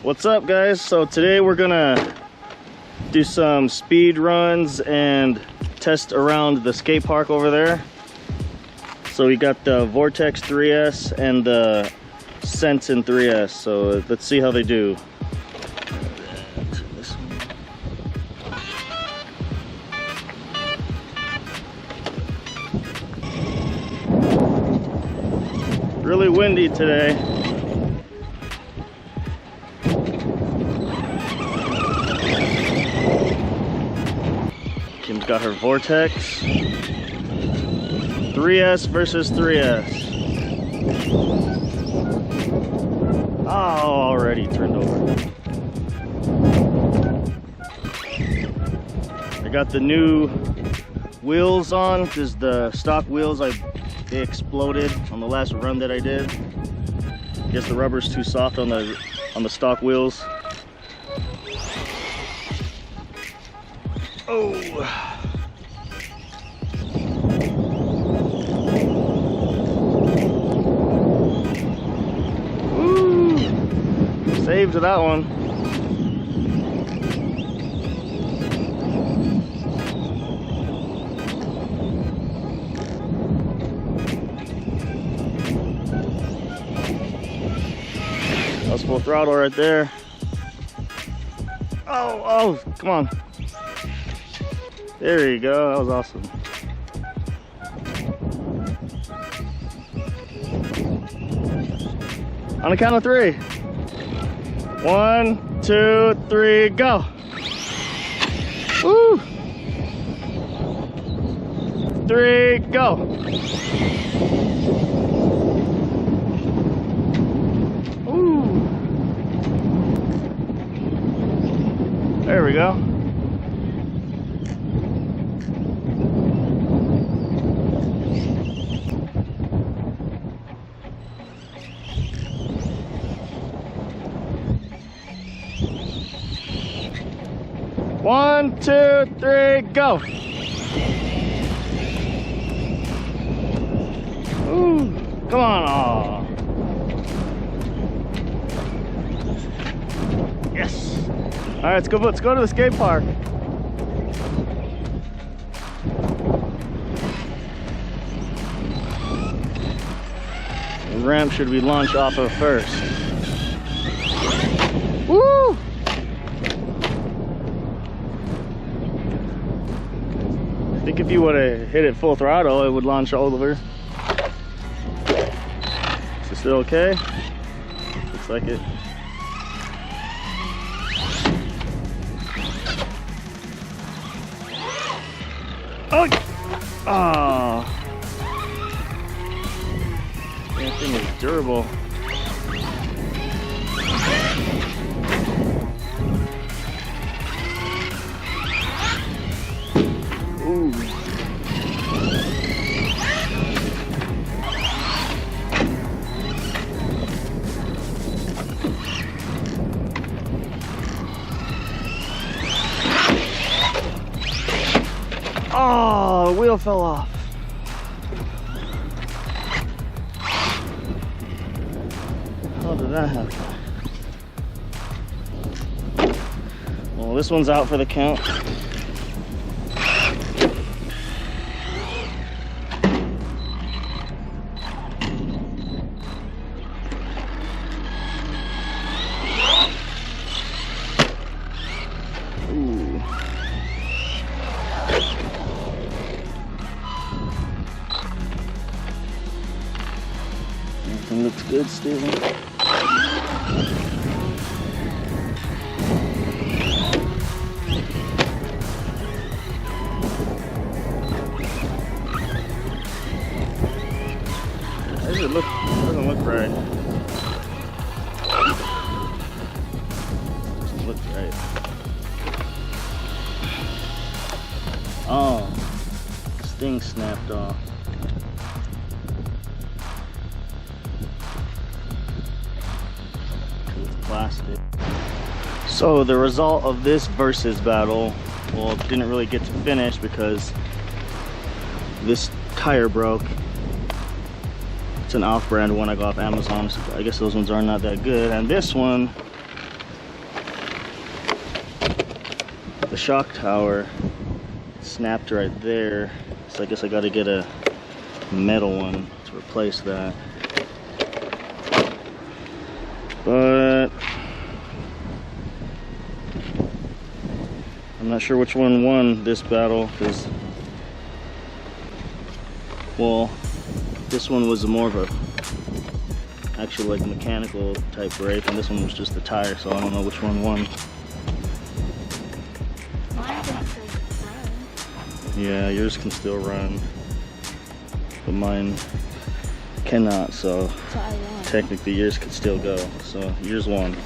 What's up, guys? So today we're gonna do some speed runs and test around the skate park over there. So we got the Vorteks 3S and the Senton 3S. So let's see how they do. Really windy today. Kim's got her Vorteks 3S versus 3S. Oh, already turned over. I got the new wheels on because the stock wheels they exploded on the last run that I did. I guess the rubber's too soft on the stock wheels. Oh. Woo. Saved that one. That's full throttle right there. Oh, come on. There you go, that was awesome. On the count of 3. 1, 2, 3, go. Woo! 3, go. Ooh. There we go. One, 2, 3, go. Ooh, come on. Aw. Yes. All right, let's go to the skate park. The ramp should we launch off of first. Woo! I think if you would have hit it full throttle, it would launch all over. Is it still okay? Looks like it. Oh! Oh. That thing is durable. Ooh. Oh, the wheel fell off. How did that happen? Well, this one's out for the count. Everything looks good still. Doesn't look right. Doesn't look right. Oh, this thing snapped off. It's plastic. So the result of this versus battle, well, didn't really get to finish because this tire broke. It's an off-brand one I got off Amazon, so I guess those ones are not that good. And this one the shock tower snapped right there, so I guess I got to get a metal one to replace that. But I'm not sure which one won this battle, because, well, this one was more of a actually like mechanical type brake, and this one was just the tire, so I don't know which one won. Mine can still run. Yeah, yours can still run, but mine cannot, so So I won. technically yours could still go, so yours won.